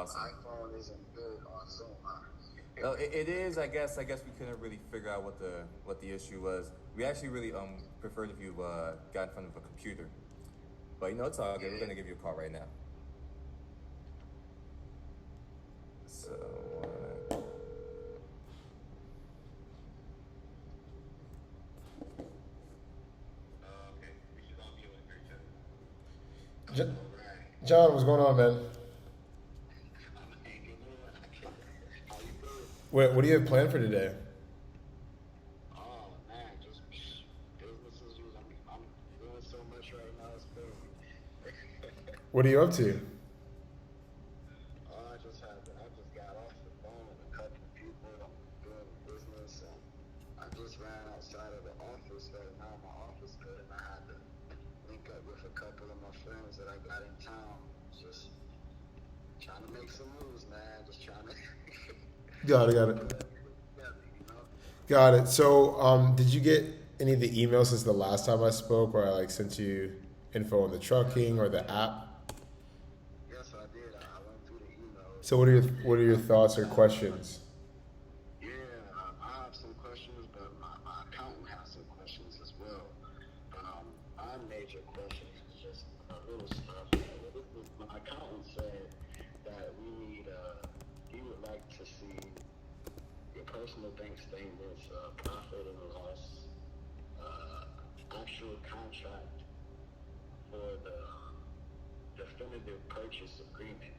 Awesome. iPhone isn't good on Zoom, huh? Well, it is. I guess we couldn't really figure out what the issue was. We actually really preferred if you got in front of a computer. But it's all good. We're gonna give you a call right now. So. Okay, we should all be able to hear each other. Jo- All right. John, what's going on, man? I'm hanging in. How you doing? What do you have planned for today? Oh man, just business as usual. I'm doing so much right now. It's crazy. What are you up to? I just got off the phone with a couple of people. I'm doing business, and I just ran outside of the office. Right now, my office good, and I had to link up with a couple of my friends that I got in town. Just trying to make some moves, man. Just trying to Got it. together, you know. Got it. So, did you get any of the emails since the last time I spoke, where I sent you info on the trucking or the app? Yes, I did. I went through the emails. So, what are your thoughts or questions? Yeah, I have some questions, but my accountant has some questions as well. But my major question is just a little stuff. My accountant said that he would like to see your personal bank statements, profit and loss, actual contract for the definitive purchase agreement.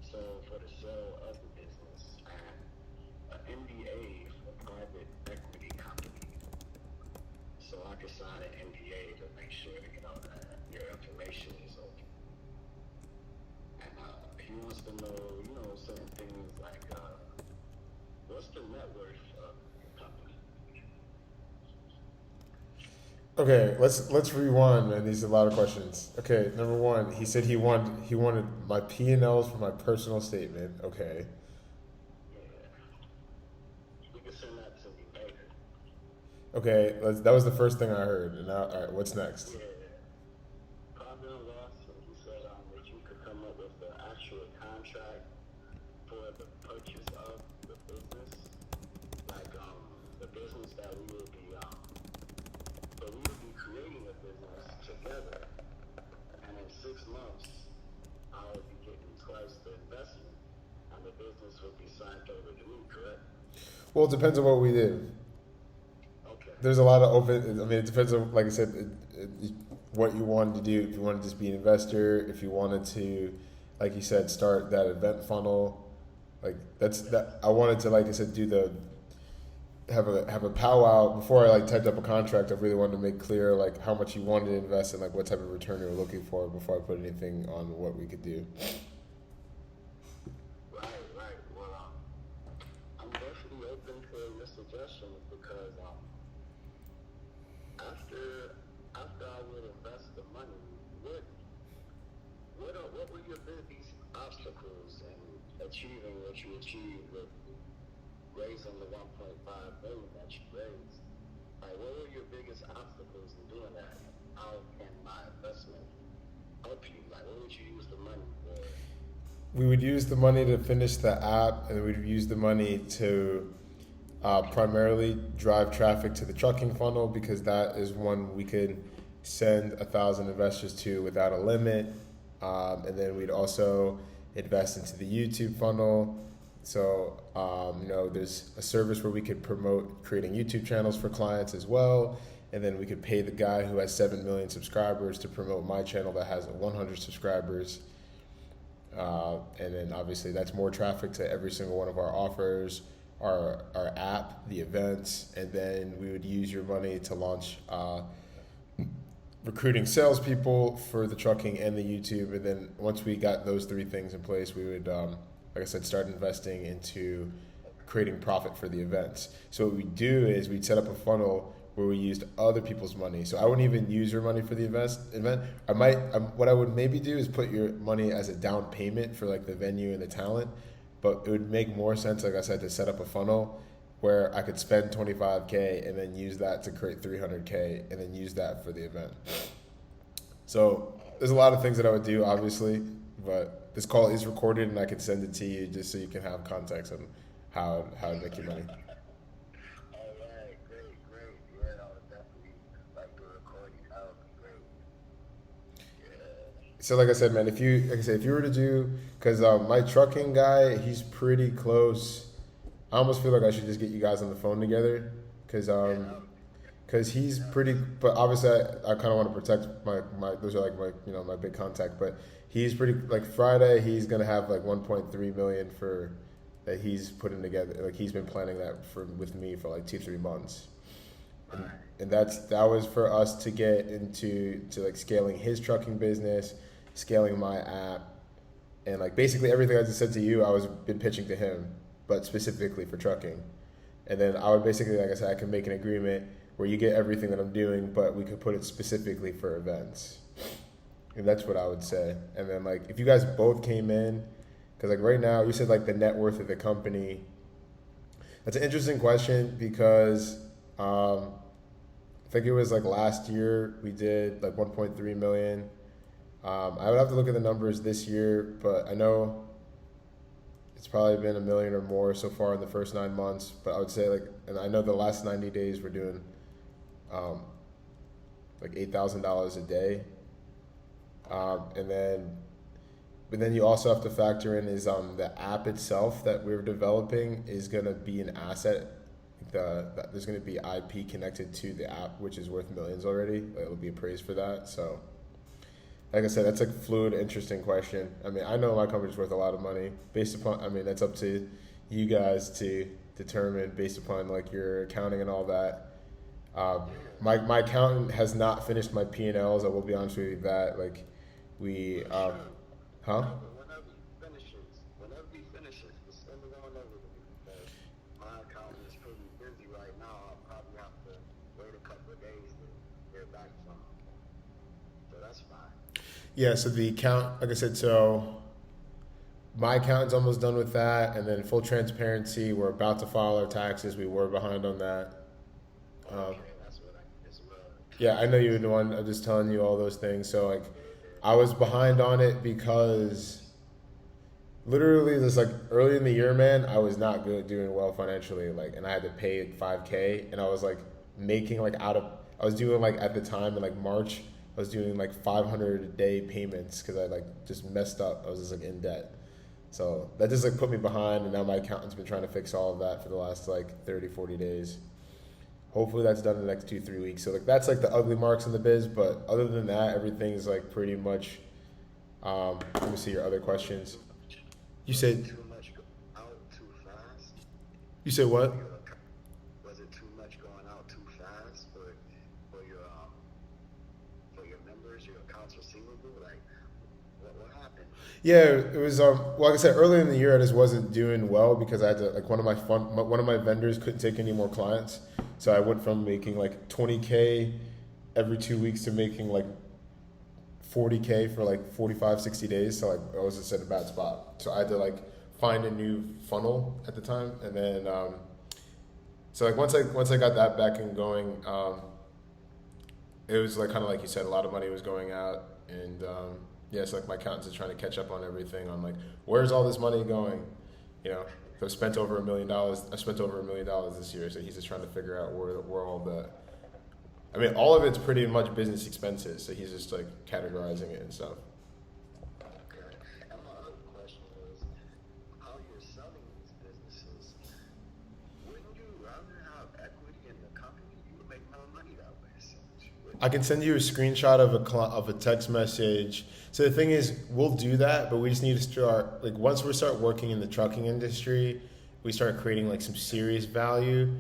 So for the sale of the business, and an NDA for private equity company. So I can sign an NDA to make sure that your information is open. And he wants to know certain things like what's the net worth of your company? Okay, let's rewind, man. These are a lot of questions. Okay, number one, he said he wanted my P&Ls for my personal statement. Okay. Yeah, you can send that to me later. Okay, that was the first thing I heard. And now, all right, what's next? Yeah, profit and loss. And he said that you could come up with the actual contract for the purchase of the business, like the business that we will be so we will be creating a business together, and in 6 months I'll be getting twice the investment, and the business will be signed over to me, correct? Well, it depends on what we do. Okay. There's a lot of open. I mean, it depends on, like I said, what you wanted to do. If you wanted to just be an investor, if you wanted to, like you said, start that event funnel, like that. I wanted to, like I said, have a powwow before I typed up a contract. I really wanted to make clear how much you wanted to invest and what type of return you were looking for before I put anything on what we could do. Right. Well, I'm definitely open to your suggestions because after I would invest the money, what were your biggest obstacles in achieving what you achieved with raising the 1.5 million that you raised? Like, what were your biggest obstacles in doing that? How can my investment help you? Like, what would you use the money for? We would use the money to finish the app, and we'd use the money to primarily drive traffic to the trucking funnel, because that is one we could send 1,000 investors to without a limit. And then we'd also invest into the YouTube funnel. So, there's a service where we could promote creating YouTube channels for clients as well. And then we could pay the guy who has 7 million subscribers to promote my channel that has 100 subscribers. And then obviously that's more traffic to every single one of our offers, our app, the events. And then we would use your money to launch recruiting salespeople for the trucking and the YouTube. And then once we got those 3 things in place, we would, like I said, start investing into creating profit for the events. So what we do is we'd set up a funnel where we used other people's money. So I wouldn't even use your money for the event. What I would maybe do is put your money as a down payment for the venue and the talent. But it would make more sense, like I said, to set up a funnel where I could spend $25K and then use that to create $300K and then use that for the event. So there's a lot of things that I would do, obviously, but this call is recorded, and I can send it to you just so you can have context on how to make your money. All right, great. Yeah, I would definitely like the recording. That would be great. Yeah. So like I said, man, if you were to do, because my trucking guy, he's pretty close. I almost feel like I should just get you guys on the phone together, because he's pretty. But obviously, I kind of want to protect my those are like my big contact. But he's pretty, like Friday, he's gonna have like 1.3 million for that he's putting together. Like he's been planning that with me for like 2-3 months. And that was for us to get into like scaling his trucking business, scaling my app, and like basically everything I just said to you, I was been pitching to him, but specifically for trucking. And then I would basically, like I said, I can make an agreement where you get everything that I'm doing, but we could put it specifically for events. And that's what I would say. And then like if you guys both came in, because like right now you said like the net worth of the company. That's an interesting question because I think it was like last year we did like 1.3 million. I would have to look at the numbers this year, but I know it's probably been 1 million or more so far in the first 9 months. But I would say like, and I know the last 90 days we're doing like $8,000 a day. But then you also have to factor in is the app itself that we're developing is going to be an asset. There's going to be IP connected to the app, which is worth millions already. It'll be appraised for that. So, like I said, that's a fluid, interesting question. I mean, I know my company's worth a lot of money based upon. I mean, that's up to you guys to determine based upon like your accounting and all that. My accountant has not finished my P&Ls. I will be honest with you that like we. Whenever he finishes, just send it on over to me because my accountant is pretty busy right now. I'll probably have to wait a couple of days to hear back from him. So that's fine. Yeah, so the account, like I said, so my accountant's almost done with that, and then full transparency, we're about to file our taxes. We were behind on that. Okay, that's what as well. Yeah, I know you were the one. I'm just telling you all those things. So like, I was behind on it because literally this like early in the year, man, I was not good doing well financially. Like, and I had to pay $5K, and I was like making like I was doing like at the time in like March, I was doing like 500 a day payments because I like just messed up. I was just like in debt. So that just like put me behind, and now my accountant's been trying to fix all of that for the last like 30-40 days. Hopefully that's done in the next 2-3 weeks. So like that's like the ugly marks in the biz, but other than that, everything's like pretty much. Let me see your other questions. You said Too much out too fast. You said what? Was it too much going out too fast for your members, your accounts receivable? Like what happened? Yeah, it was well, like I said, earlier in the year I just wasn't doing well because I had to like one of my vendors couldn't take any more clients. So I went from making like 20K every 2 weeks to making like 40K for like 45-60 days. So like I was just in a bad spot. So I had to like find a new funnel at the time, and then so like once I got that back and going, it was like kind of like you said, a lot of money was going out, and yeah, so like my accountants are trying to catch up on everything. I'm like, where's all this money going? You know, so I spent over $1 million. I spent over $1 million this year. So he's just trying to figure out where all the. I mean, all of it's pretty much business expenses. So he's just like categorizing it and stuff. Okay. And my other question was, how you're selling these businesses? Wouldn't you rather have equity in the company? You would make more money that way. So I can send you a screenshot of a text message. So the thing is, we'll do that, but we just need to start, like once we start working in the trucking industry, we start creating like some serious value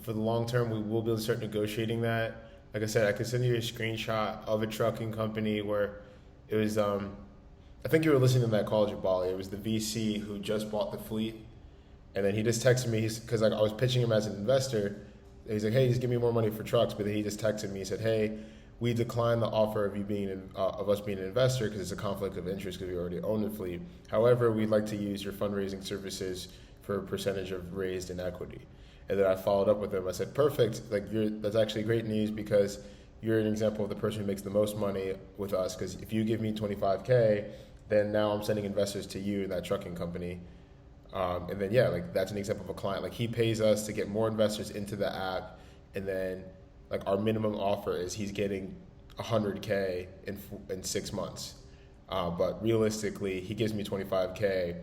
for the long term. We will be able to start negotiating that. Like I said, I can send you a screenshot of a trucking company where it was, I think you were listening to that call at Bali. It was the VC who just bought the fleet. And then he just texted me, because like I was pitching him as an investor. He's like, hey, just give me more money for trucks. But then he just texted me, he said, hey, we declined the offer of you being of us being an investor because it's a conflict of interest because we already own the fleet. However, we'd like to use your fundraising services for a percentage of raised in equity. And then I followed up with him. I said, perfect. Like that's actually great news because you're an example of the person who makes the most money with us. Because if you give me 25K, then now I'm sending investors to you, that trucking company. And then, yeah, like that's an example of a client. Like he pays us to get more investors into the app. And then like our minimum offer is he's getting 100K in 6 months. But realistically, he gives me 25K.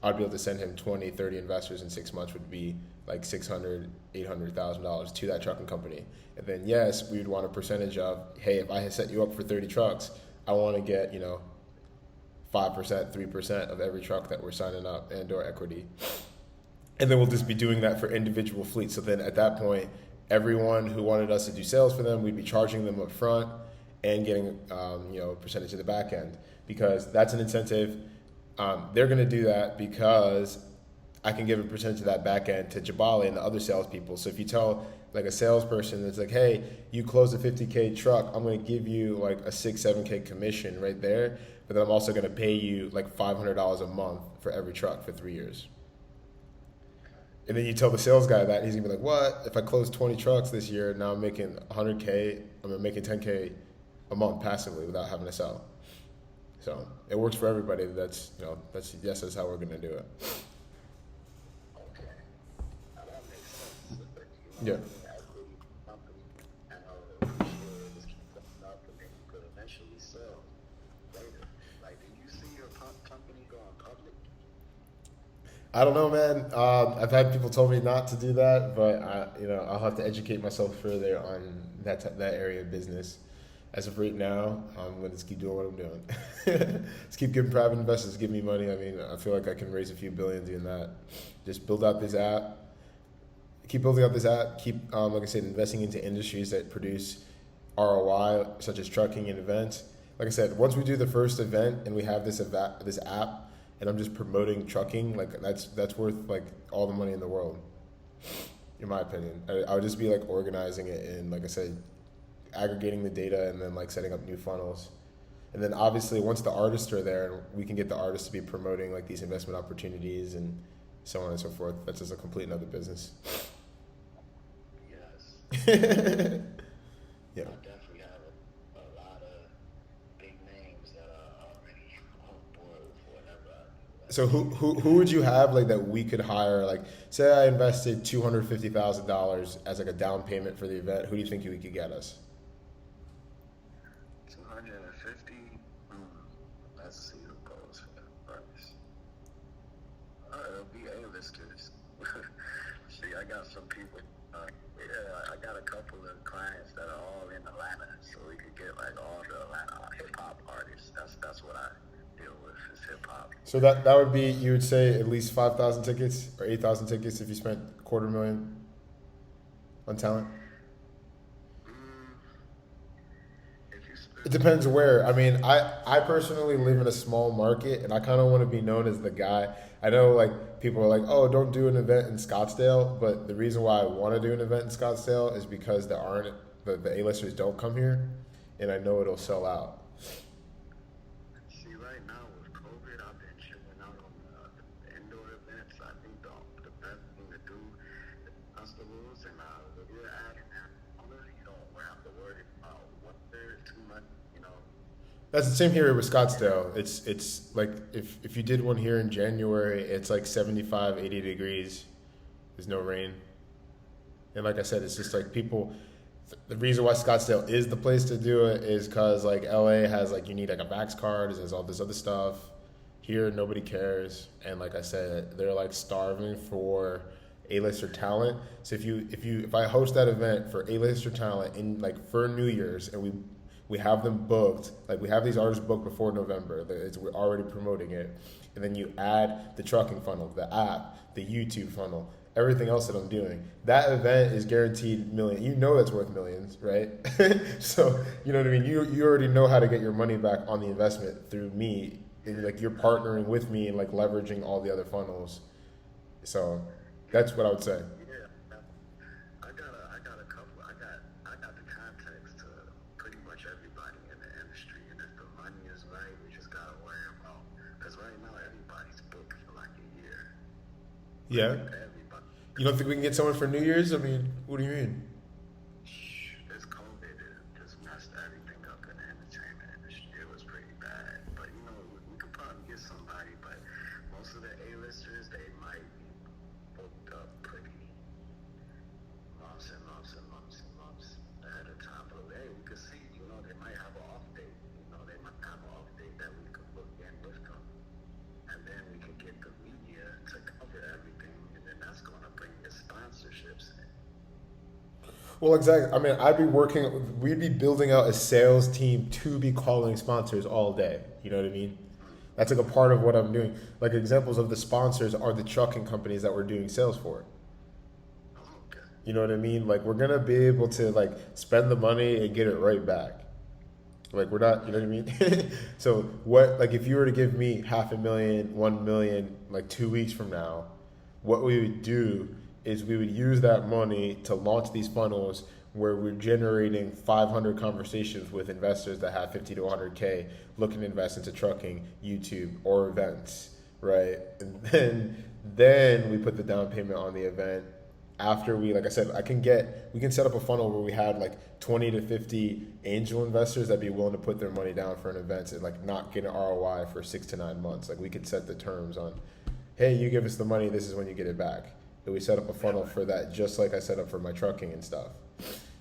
I'd be able to send him 20, 30 investors in 6 months, would be like $600,000, $800,000 to that trucking company. And then yes, we would want a percentage of, hey, if I had set you up for 30 trucks, I want to get, 5%, 3% of every truck that we're signing up and or equity. And then we'll just be doing that for individual fleets. So then at that point, everyone who wanted us to do sales for them, we'd be charging them up front and getting a percentage of the back end, because that's an incentive. They're going to do that because I can give a percentage of that back end to Jabali and the other salespeople. So if you tell like a salesperson that's like, hey, you close a 50K truck, I'm going to give you like a 6-7K commission right there, but then I'm also going to pay you like $500 a month for every truck for 3 years. And then you tell the sales guy that, he's going to be like, what? If I close 20 trucks this year, now I'm making 100K, I'm making 10K a month passively without having to sell. So it works for everybody. That's how we're going to do it. Okay. Now that makes sense. Yeah. Equity company, and I'm sure this keeps coming up, and then you could eventually sell later. Like, do you see your company going public? I don't know, man. I've had people tell me not to do that, but I'll have to educate myself further on that area of business. As of right now, I'm going to just keep doing what I'm doing. Just keep giving private investors, give me money. I mean, I feel like I can raise a few billion doing that. Just build out this app. Keep building out this app. Keep, like I said, investing into industries that produce ROI, such as trucking and events. Like I said, once we do the first event and we have this app, and I'm just promoting trucking, like that's worth like all the money in the world, in my opinion. I would just be like organizing it and, like I said, aggregating the data and then like setting up new funnels. And then obviously once the artists are there, we can get the artists to be promoting like these investment opportunities and so on and so forth. That's just a complete another business. Yes. Yeah. I definitely have a lot of big names that are already on board with whatever I do. So who would you have like that we could hire? Like, say I invested $250,000 as like a down payment for the event. Who do you think we could get us? 250. Let's see who goes for that price. It'll be A-listers. See, I got some people. I got a couple of clients that are all in Atlanta, so we could get like all the Atlanta hip hop artists. That's what I deal with, is hip hop. So that would be, you would say, at least 5,000 tickets or 8,000 tickets if you spent $250,000 on talent. It depends where. I mean, I personally live in a small market, and I kind of want to be known as the guy. I know, like, people are like, oh, don't do an event in Scottsdale, but the reason why I want to do an event in Scottsdale is because the A-listers don't come here, and I know it'll sell out. See, right now with COVID, I've been chilling out on the indoor events. I think the best thing to do is festivals, and where you're at in Arizona, you don't have to worry about weather too much, That's the same here with Scottsdale. It's like if you did one here in January, it's like 75, 80 degrees. There's no rain. And like I said, it's just like people, the reason why Scottsdale is the place to do it is because like LA has like, you need like a Vax card, there's all this other stuff. Here, nobody cares. And like I said, they're like starving for A-lister talent. So if I host that event for A-lister talent in like for New Year's, and we have them booked, like we have these artists booked before November, we're already promoting it, and then you add the trucking funnel, the app, the YouTube funnel, everything else that I'm doing, that event is guaranteed million. You know that's worth millions, right? So, you know what I mean? You already know how to get your money back on the investment through me, and like you're partnering with me and like leveraging all the other funnels. So that's what I would say. I got the contacts to pretty much everybody in the industry, and if the money is right, we just gotta worry about, because right now everybody's booked for like a year. Yeah. Everybody. You don't think we can get someone for New Year's? I mean, what do you mean? This COVID just messed everything up in the entertainment industry. It was pretty bad, but we could probably Well, exactly. I mean, we'd be building out a sales team to be calling sponsors all day. You know what I mean? That's like a part of what I'm doing. Like examples of the sponsors are the trucking companies that we're doing sales for. Okay. You know what I mean? Like we're gonna be able to like spend the money and get it right back. Like we're not, you know what I mean? So what, like if you were to give me 500,000, 1 million, like 2 weeks from now, what we would do is we would use that money to launch these funnels where we're generating 500 conversations with investors that have 50 to 100K looking to invest into trucking, YouTube, or events, right? And then we put the down payment on the event. After we, like I said, we can set up a funnel where we had like 20 to 50 angel investors that'd be willing to put their money down for an event and like not get an ROI for 6 to 9 months. Like we could set the terms on, hey, you give us the money, this is when you get it back. And we set up a funnel for that, just like I set up for my trucking and stuff.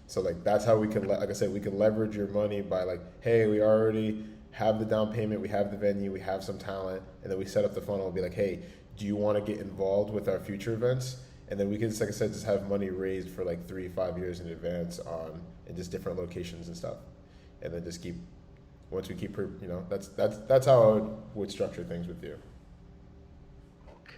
So like that's how we can, like I said, we can leverage your money by like, hey, we already have the down payment, we have the venue, we have some talent, and then we set up the funnel and be like, hey, do you want to get involved with our future events? And then we can, like I said, just have money raised for like 3-5 years in advance on in just different locations and stuff, and then just once we keep, you know, that's how I would structure things with you. Okay.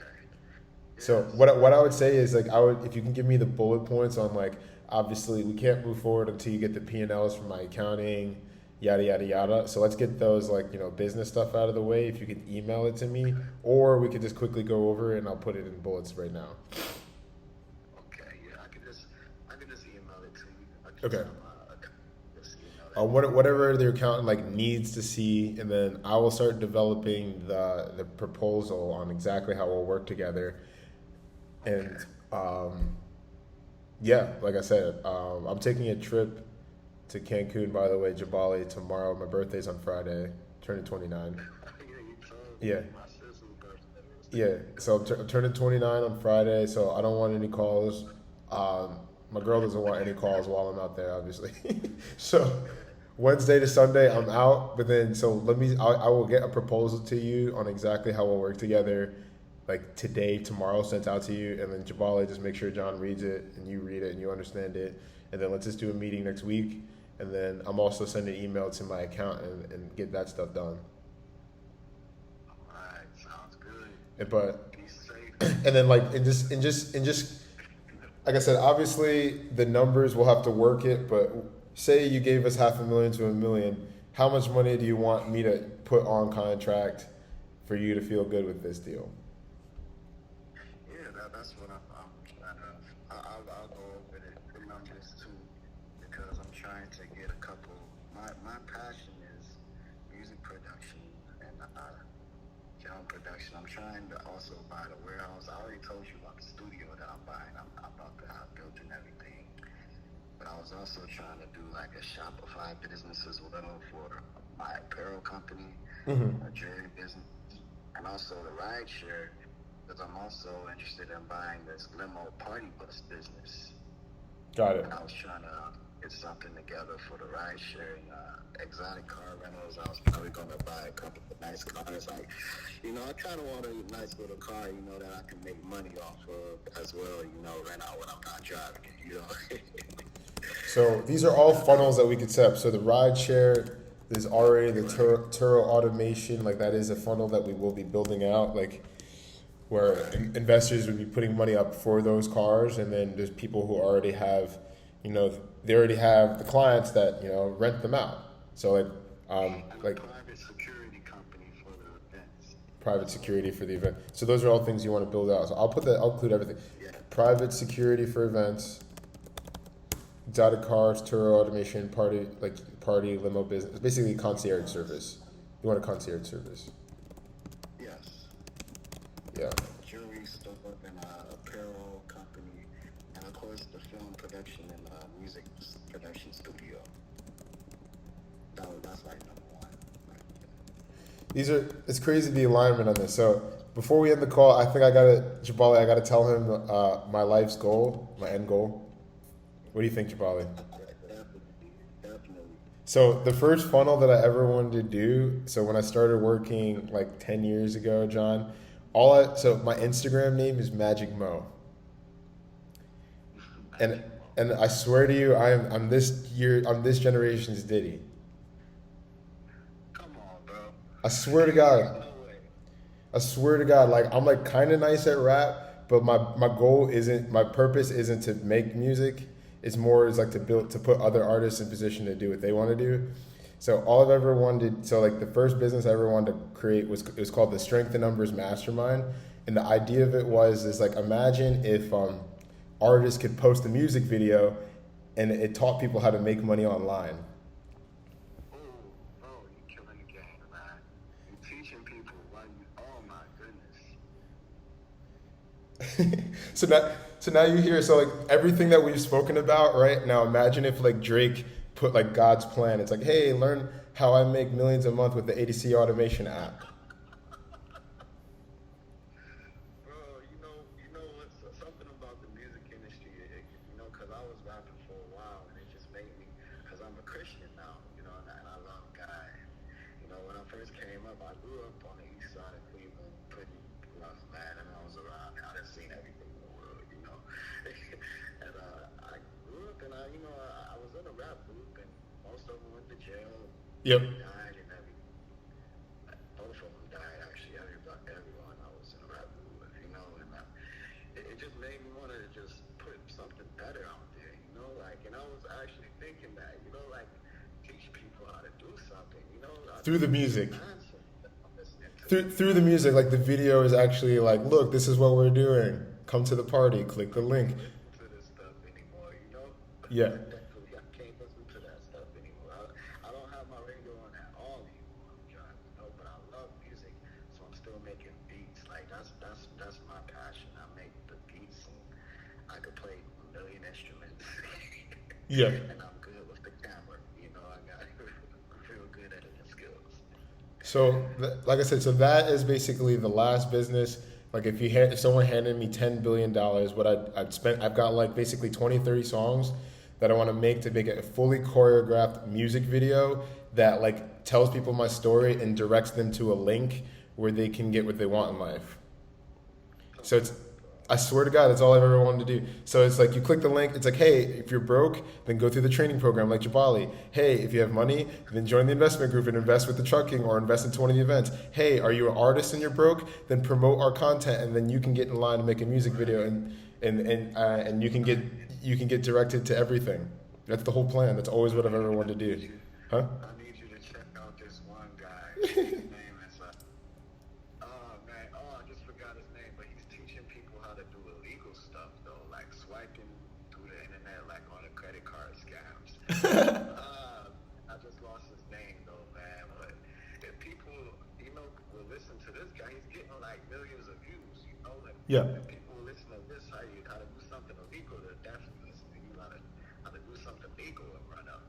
So what I would say is like if you can give me the bullet points on like obviously we can't move forward until you get the P&Ls from my accounting, yada yada yada. So let's get those like, you know, business stuff out of the way. If you could email it to me, or we could just quickly go over it and I'll put it in bullets right now. I can just email it to you. Okay. Just email it. Whatever the accountant like needs to see, and then I will start developing the proposal on exactly how we'll work together. And yeah, like I said, I'm taking a trip to Cancun, by the way, Jabali, tomorrow. My birthday's on Friday, turning 29. Yeah. Yeah, so I'm turning 29 on Friday, so I don't want any calls. My girl doesn't want any calls while I'm out there, obviously. So Wednesday to Sunday, I'm out. But then, so I will get a proposal to you on exactly how we'll work together, like today, tomorrow, sent out to you. And then Jabali, just make sure John reads it and you read it and you understand it. And then let's just do a meeting next week. And then I'm also sending an email to my accountant and get that stuff done. All right, sounds good. But Be safe. and then like and just like I said, obviously the numbers will have to work it, but say you gave us 500,000 to 1 million, how much money do you want me to put on contract for you to feel good with this deal? Yeah, that's what I'm trying to. I'll go over the numbers too, because I'm trying to get a couple. My passion is music production and film production. I'm trying to also buy the warehouse. I already told you about the studio that I'm buying. I'm about to have built and everything. But I was also trying to do like a Shopify business as well for my apparel company, a jewelry business, and also the ride share, because I'm also interested in buying this limo party bus business. Got it. And I was trying to get something together for the ride sharing, exotic car rentals. I was probably going to buy a couple of nice cars. Like, you know, I kind of want a nice little car, you know, that I can make money off of as well, you know, rent out when I'm not driving it, you know. So these are all funnels that we could set up. So the ride share, there's already the Turo automation, like that is a funnel that we will be building out, like where investors would be putting money up for those cars, and then there's people who already have, you know, they already have the clients that, you know, rent them out. So like private security company for the events. Private security for the event. So those are all things you want to build out. So I'll include everything. Yeah. Private security for events, exotic cars, Turo automation, party limo business. It's basically concierge service. You want a concierge service. Yes. Yeah. Jewelry store and apparel company, and of course the film production and music production studio. That's like number one. It's crazy the alignment on this. So before we end the call, I think I gotta tell him my life's goal, my end goal. What do you think, Jabali? Definitely. So the first funnel that I ever wanted to do, so when I started working like 10 years ago, John, so my Instagram name is Magic Mo. And And I swear to you, I'm this generation's Diddy. Come on, bro. I swear to God. No way. I swear to God, like I'm like kind of nice at rap, but my purpose isn't to make music. It's like to put other artists in position to do what they want to do. So all I've ever wanted, so like the first business I ever wanted to create it was called the Strength in Numbers Mastermind, and the idea of it is like imagine if artists could post a music video, and it taught people how to make money online. Oh, bro, you killing the game, man. You teaching people oh my goodness. So now you hear, so like everything that we've spoken about right now, imagine if like Drake put like God's plan. It's like, hey, learn how I make millions a month with the ADC automation app. Bro, you know what's something about the music industry, because I was rapping for a while and it just made me, because I'm a Christian now, and I love God. When I first came up, I grew up on the east side of Cleveland, pretty rough, man, and I was around, I done seen everything in the world, and I grew up and I was in a rap group and most of them went to jail. Yep. Died and everything. Both of them died, actually. Everyone I was in a rap group with, and it just made me want to just put something better out there, and I was actually thinking that, teach people how to do something, Through the music. Through the music, like the video is actually like, look, this is what we're doing. Come to the party. Click the link. To this stuff anymore, Yeah. I can't listen to that stuff anymore. I don't have my radio on at all anymore, John, but I love music, so I'm still making beats. Like that's my passion. I make the beats, and I could play a million instruments. Yeah. And I'm good with the camera. I got real good editing skills. So, like I said, so that is basically the last business. Like if someone handed me $10 billion, what I've got like basically 20, 30 songs that I want to make a fully choreographed music video that like tells people my story and directs them to a link where they can get what they want in life. So I swear to God, that's all I've ever wanted to do. So it's like you click the link. It's like, hey, if you're broke, then go through the training program like Jabali. Hey, if you have money, then join the investment group and invest with the trucking or invest into one of the events. Hey, are you an artist and you're broke? Then promote our content, and then you can get in line and make a music video, and you can get directed to everything. That's the whole plan. That's always what I've ever wanted to do. Huh? I need you to check out this one guy. His name is I just forgot his name, but he's teaching people how to do illegal stuff though, like swiping through the internet, like on the credit card scams. I just lost his name though, man. But if people, will listen to this guy, he's getting like millions of views. Yeah. If people listen to this, how to do something illegal, they're definitely listening to you how to do something legal and run up.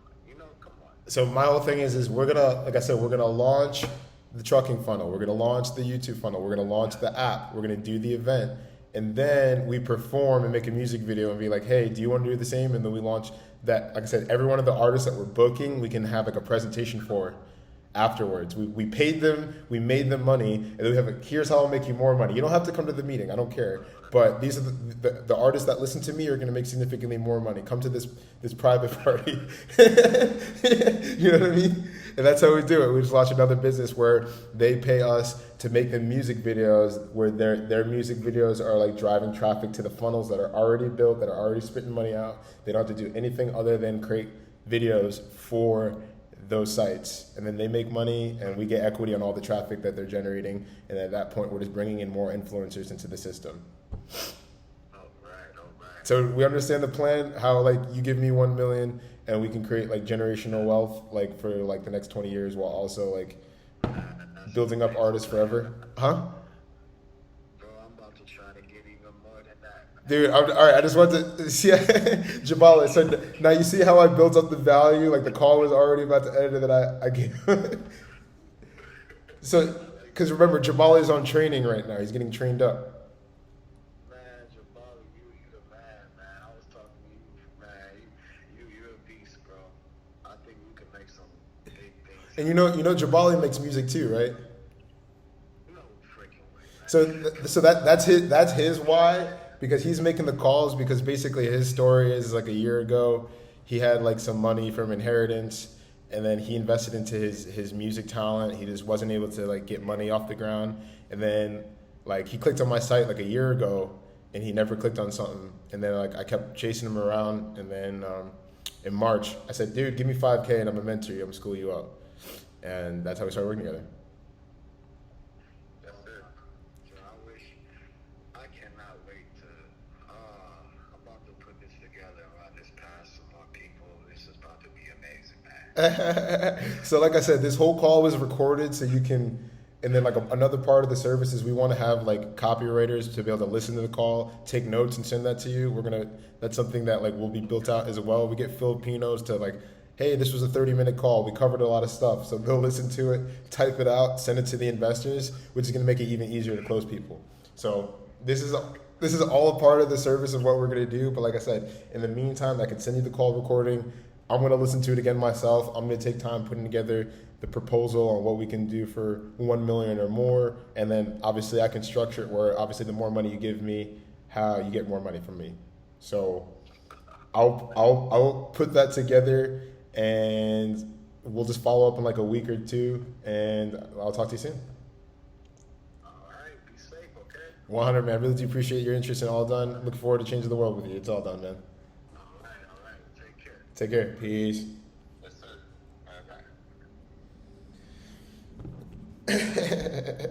Come on. So my whole thing is we're gonna launch the trucking funnel. We're gonna launch the YouTube funnel. We're gonna launch the app. We're gonna do the event, and then we perform and make a music video and be like, hey, do you want to do the same? And then we launch that. Like I said, every one of the artists that we're booking, we can have like a presentation for afterwards. We paid them, we made them money, and then we have here's how I'll make you more money. You don't have to come to the meeting, I don't care. But these are the artists that listen to me are going to make significantly more money. Come to this private party. You know what I mean? And that's how we do it. We just launch another business where they pay us to make them music videos, where their music videos are like driving traffic to the funnels that are already built, that are already spitting money out. They don't have to do anything other than create videos for those sites, and then they make money and we get equity on all the traffic that they're generating, and at that point we're just bringing in more influencers into the system. All right. So we understand the plan, how like you give me 1 million and we can create like generational wealth like for like the next 20 years while also like building up artists forever. Huh? Bro, I'm about to try to get even more than that. Dude, all right, I just want to see Jabala. So now you see how I built up the value? Like the call was already about to end, and then I gave. So, because remember, Jabala is on training right now. He's getting trained up. Man, Jabali, you the man. I was talking to you, man. You're a beast, bro. I think you can make some big things. And you know, Jabali makes music too, right? No freaking way, man. So that's his why. because he's making the calls because basically his story is like a year ago, he had like some money from inheritance and then he invested into his music talent. He just wasn't able to like get money off the ground. And then like he clicked on my site like a year ago and he never clicked on something. And then like I kept chasing him around. And then in March, I said, dude, give me 5K and I'm gonna mentor you. I'm gonna school you up. And that's how we started working together. That's it. So I cannot wait to, I'm about to put this together, run this past some more people. This is about to be amazing, man. So like I said, this whole call was recorded so you can, and then like another part of the service is we want to have like copywriters to be able to listen to the call, take notes and send that to you. That's something that like will be built out as well. We get Filipinos to like, hey, this was a 30-minute call. We covered a lot of stuff. So they'll listen to it, type it out, send it to the investors, which is going to make it even easier to close people. So this is all a part of the service of what we're going to do. But like I said, in the meantime, I can send you the call recording. I'm going to listen to it again myself. I'm going to take time putting together the proposal on what we can do for 1 million or more. And then obviously I can structure it where obviously the more money you give me, how you get more money from me. So I'll put that together and we'll just follow up in like a week or two and I'll talk to you soon. All right, be safe, okay? 100, man. I really do appreciate your interest in All Done. Looking forward to changing the world with you. It's all done, man. All right. Take care. Take care. Peace. Yes, sir. Bye-bye.